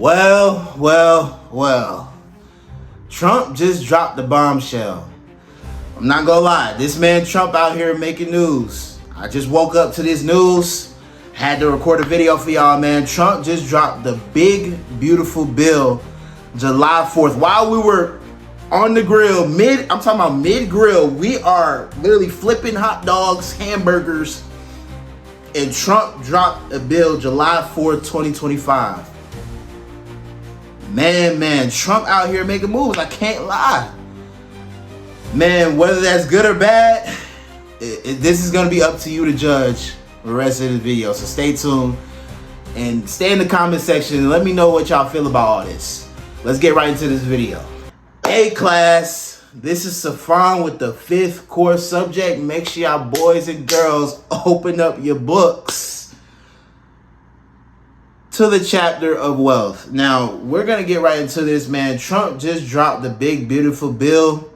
Well. Trump just dropped the bombshell. I'm not gonna lie, this man Trump out here making news. I just woke up to this news, had to record a video for y'all, man. Trump just dropped the big, beautiful bill July 4th. While we were on the grill, I'm talking about mid-grill, we are literally flipping hot dogs, hamburgers, and Trump dropped a bill July 4th, 2025. Man, Trump out here making moves, I can't lie. Man, whether that's good or bad, this is going to be up to you to judge the rest of the video. So stay tuned and stay in the comment section and let me know what y'all feel about all this. Let's get right into this video. Hey class, this is Sifon with the 5th core subject. Make sure y'all boys and girls open up your books to the chapter of wealth. Now, we're going to get right into this, man. Trump just dropped the big, beautiful bill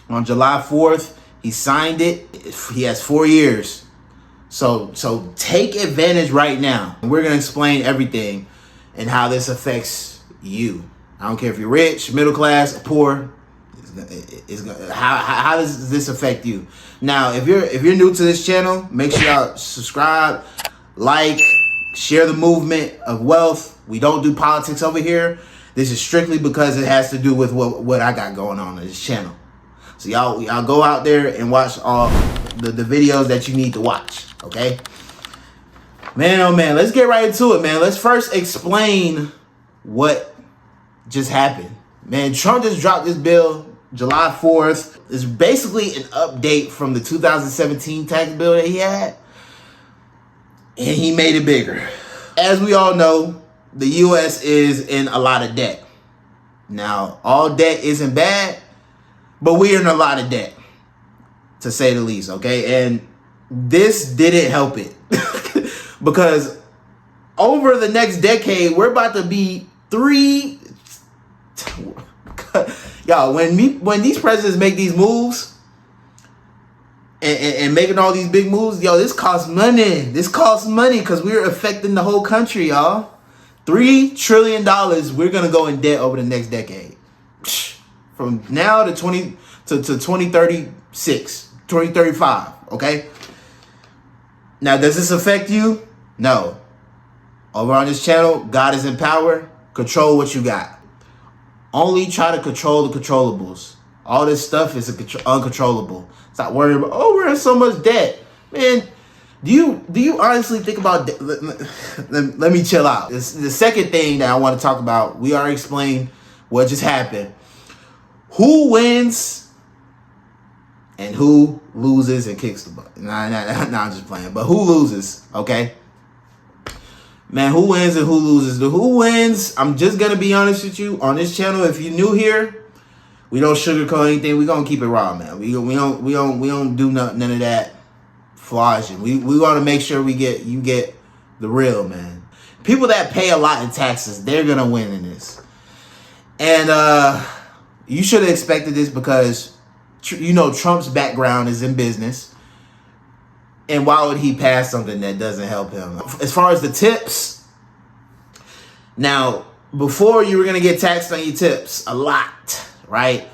on July 4th. He signed it. He has 4 years. So take advantage right now. We're going to explain everything and how this affects you. I don't care if you're rich, middle class, or poor. How does this affect you? Now, if you're new to this channel, make sure y'all subscribe, like, share the movement of wealth. We don't do politics over here. This is strictly because it has to do with what I got going on this channel. So y'all go out there and watch all the videos that you need to watch, okay? Man, oh man, let's get right into it, man. Let's first explain what just happened. Man, Trump just dropped this bill July 4th. It's basically an update from the 2017 tax bill that he had. And he made it bigger. As we all know, the U.S. is in a lot of debt. Now, all debt isn't bad, but we're in a lot of debt, to say the least, okay? And this didn't help it. Because over the next decade, we're about to be y'all, when these presidents make these moves, and making all these big moves, yo, this costs money. This costs money because we're affecting the whole country, y'all. $3 trillion we're going to go in debt over the next decade. From now to 2036, 2035, okay? Now, does this affect you? No. Over on this channel, God is in power. Control what you got. Only try to control the controllables. All this stuff is uncontrollable. Stop worrying about, oh, we're in so much debt. Man, do you honestly think about debt? Let me chill out. The second thing that I want to talk about, we already explained what just happened. Who wins and who loses and kicks the butt? Nah, I'm just playing. But who loses, okay? Man, who wins and who loses? The who wins, I'm just going to be honest with you. On this channel, if you're new here, we don't sugarcoat anything. We gonna keep it raw, man. We don't do none of that flogging. We want to make sure you get the real, man. People that pay a lot in taxes, they're gonna win in this. And you should have expected this because you know Trump's background is in business. And why would he pass something that doesn't help him? As far as the tips, now before you were gonna get taxed on your tips a lot. Right?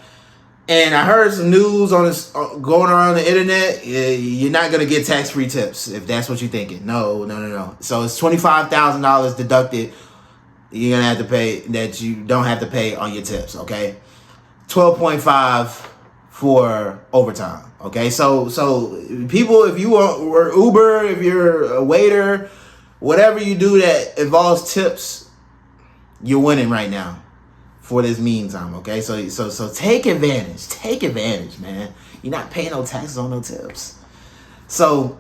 And I heard some news on this going around the internet. You're not going to get tax-free tips if that's what you're thinking. No. So it's $25,000 deducted. You're going to have to pay that you don't have to pay on your tips, okay? 12.5 for overtime, okay? So people, if you were Uber, if you're a waiter, whatever you do that involves tips, you're winning right now. For this meantime, okay? So take advantage, man. You're not paying no taxes on no tips. So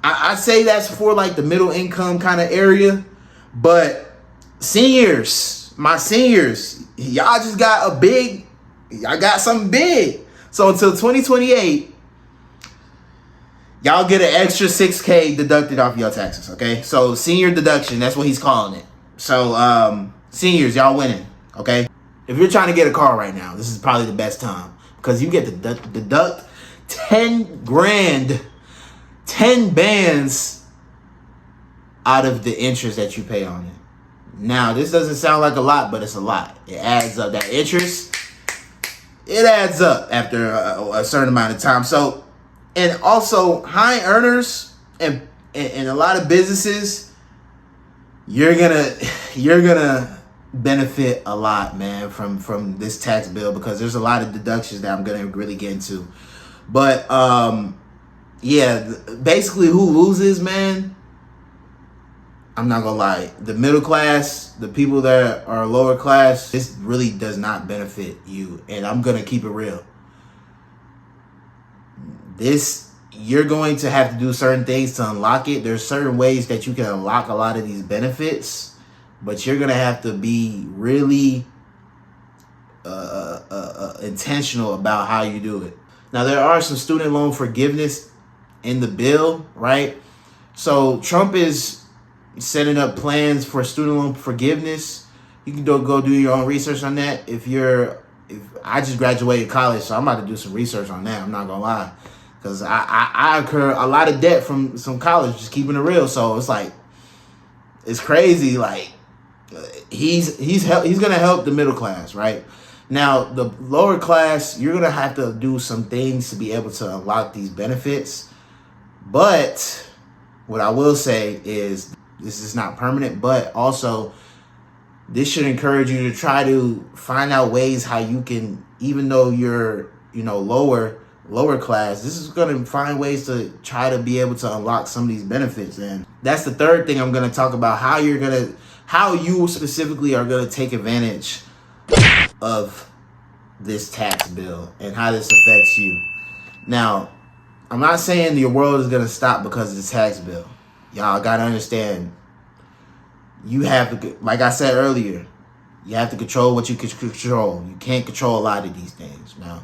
I say that's for like the middle income kind of area, but my seniors, y'all just got y'all got something big. So until 2028, y'all get an extra $6K deducted off your taxes, okay? So senior deduction, that's what he's calling it. So seniors, y'all winning, okay? If you're trying to get a car right now, this is probably the best time because you get to deduct 10 grand, 10 bands out of the interest that you pay on it. Now, this doesn't sound like a lot, but it's a lot. It adds up. That interest, it adds up after a certain amount of time. So, and also high earners and a lot of businesses, you're gonna benefit a lot, man, from this tax bill, because there's a lot of deductions that I'm gonna really get into. But yeah, basically who loses, man, I'm not gonna lie, the middle class, the people that are lower class, this really does not benefit you. And I'm gonna keep it real. You're going to have to do certain things to unlock it. There's certain ways that you can unlock a lot of these benefits, but you're gonna have to be really intentional about how you do it. Now, there are some student loan forgiveness in the bill, right? So Trump is setting up plans for student loan forgiveness. You can go do your own research on that. If I just graduated college, so I'm about to do some research on that. I'm not gonna lie, because I incur a lot of debt from some college, just keeping it real. So it's like, it's crazy. Like, he's gonna help the middle class, right? Now, the lower class, you're gonna have to do some things to be able to unlock these benefits. But what I will say is, this is not permanent, but also this should encourage you to try to find out ways how you can, even though you're, lower class, this is going to find ways to try to be able to unlock some of these benefits. And that's the third thing I'm going to talk about, how you specifically are going to take advantage of this tax bill and how this affects you. Now, I'm not saying your world is going to stop because of the tax bill. Y'all got to understand, you have to, like I said earlier, you have to control what you can control. You can't control a lot of these things. Now,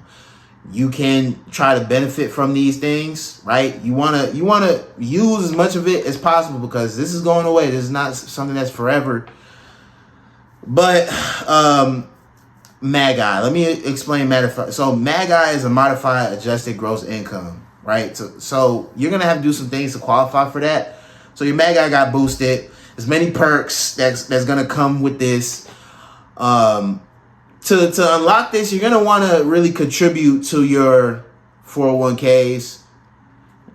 you can try to benefit from these things, right? You want to use as much of it as possible, because this is going away. This is not something that's forever. But MAGI, let me explain MAGI. So MAGI is a modified adjusted gross income, right? So you're going to have to do some things to qualify for that. So your MAGI got boosted. There's many perks that's going to come with this. To unlock this, you're going to want to really contribute to your 401ks.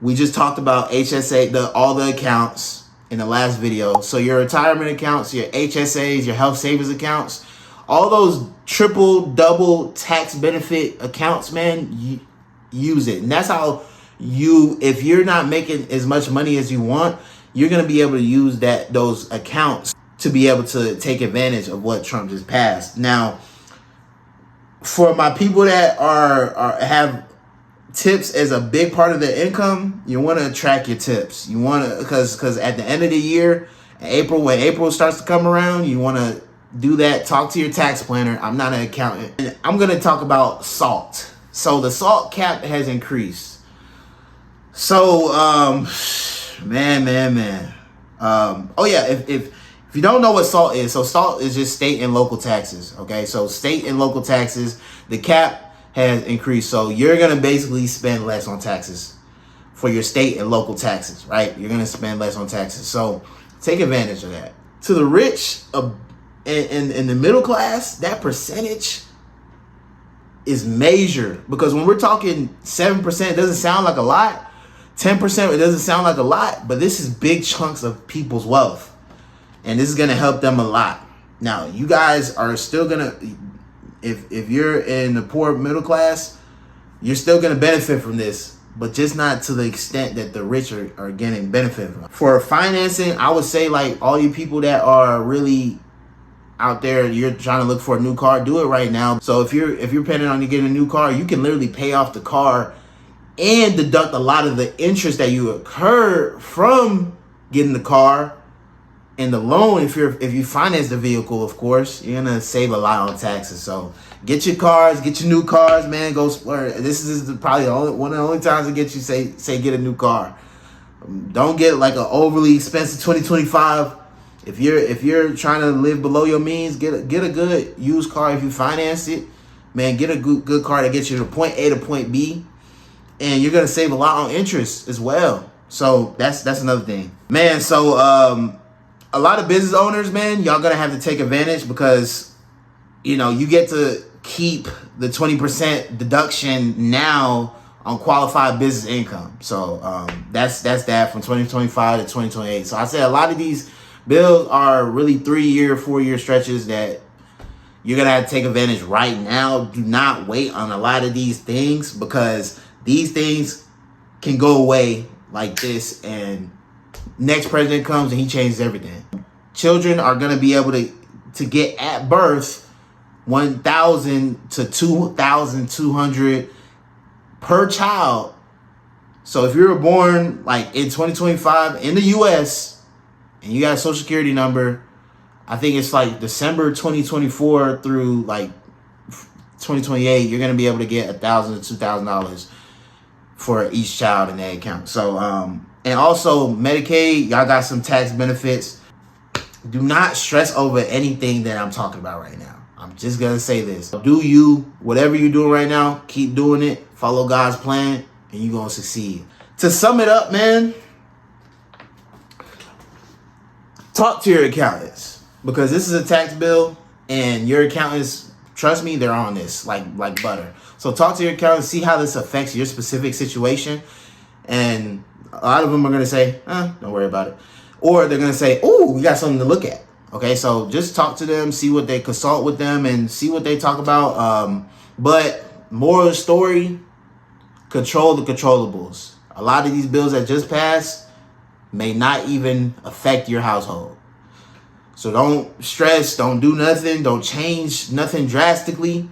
We just talked about HSA, all the accounts in the last video. So your retirement accounts, your HSAs, your health savings accounts, all those triple, double tax benefit accounts, man, use it. And that's how if you're not making as much money as you want, you're going to be able to use those accounts to be able to take advantage of what Trump just passed. Now, for my people that have tips as a big part of their income, you want to track your tips. You want to, because at the end of the year, when April starts to come around, you want to do that. Talk to your tax planner. I'm not an accountant. And I'm going to talk about SALT. So the SALT cap has increased. So, man. Oh yeah, if you don't know what SALT is, so SALT is just state and local taxes. Okay, so state and local taxes, the cap has increased. So you're gonna basically spend less on taxes for your state and local taxes, right? You're gonna spend less on taxes. So take advantage of that. To the rich and the middle class, that percentage is major, because when we're talking 7%, it doesn't sound like a lot. 10%, it doesn't sound like a lot, but this is big chunks of people's wealth. And this is going to help them a lot. Now, you guys are still going to, if you're in the poor middle class, you're still going to benefit from this, but just not to the extent that the rich are getting benefit from. For financing, I would say, like, all you people that are really out there, you're trying to look for a new car, do it right now. So if you're planning on getting a new car, you can literally pay off the car and deduct a lot of the interest that you incur from getting the car. And the loan, if you finance the vehicle, of course, you're gonna save a lot on taxes. So get your new cars, man. Go splurge. This is probably one of the only times to get you say get a new car. Don't get like an overly expensive 2025. If you're trying to live below your means, get a good used car. If you finance it, man, get a good car that gets you to point A to point B, and you're gonna save a lot on interest as well. So that's another thing, man. So a lot of business owners, man, y'all gonna have to take advantage because, you know, you get to keep the 20% deduction now on qualified business income. So that's that from 2025 to 2028. So I said a lot of these bills are really 3-year, 4-year stretches that you're gonna have to take advantage right now. Do not wait on a lot of these things because these things can go away like this, and next president comes and he changes everything. Children are gonna be able to get at birth $1,000 to $2,200 per child. So if you were born like in 2025 in the US and you got a social security number, I think it's like December 2024 through like 2028, you're gonna be able to get $1,000 to $2,000 for each child in that account. So and also Medicaid, y'all got some tax benefits. Do not stress over anything that I'm talking about right now. I'm just gonna say this. Do you, whatever you're doing right now, keep doing it. Follow God's plan, and you're gonna succeed. To sum it up, man, talk to your accountants because this is a tax bill, and your accountants, trust me, they're on this like butter. So talk to your accountant, see how this affects your specific situation, and a lot of them are gonna say, don't worry about it, or they're gonna say, oh, we got something to look at. Okay, so just talk to them, see what they consult with them, and see what they talk about. But moral of the story, control the controllables. A lot of these bills that just passed may not even affect your household. So don't stress, don't do nothing, don't change nothing drastically.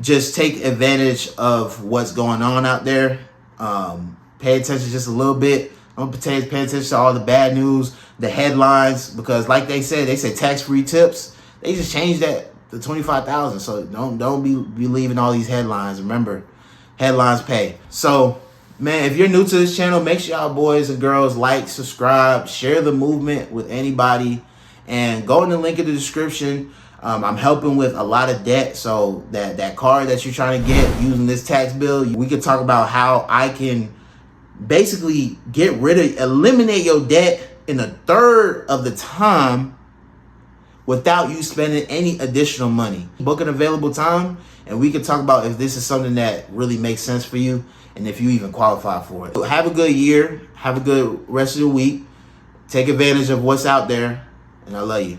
Just take advantage of what's going on out there. Pay attention just a little bit. Don't pay attention to all the bad news, the headlines, because like they said tax-free tips. They just changed that to $25,000. So don't be believing all these headlines. Remember, headlines pay. So, man, if you're new to this channel, make sure y'all boys and girls like, subscribe, share the movement with anybody, and go in the link in the description. I'm helping with a lot of debt, so that car that you're trying to get using this tax bill, we could talk about how I can basically eliminate your debt in 1/3 of the time without you spending any additional money. Book an available time, and we can talk about if this is something that really makes sense for you and if you even qualify for it. Have a good year. Have a good rest of the week. Take advantage of what's out there, and I love you.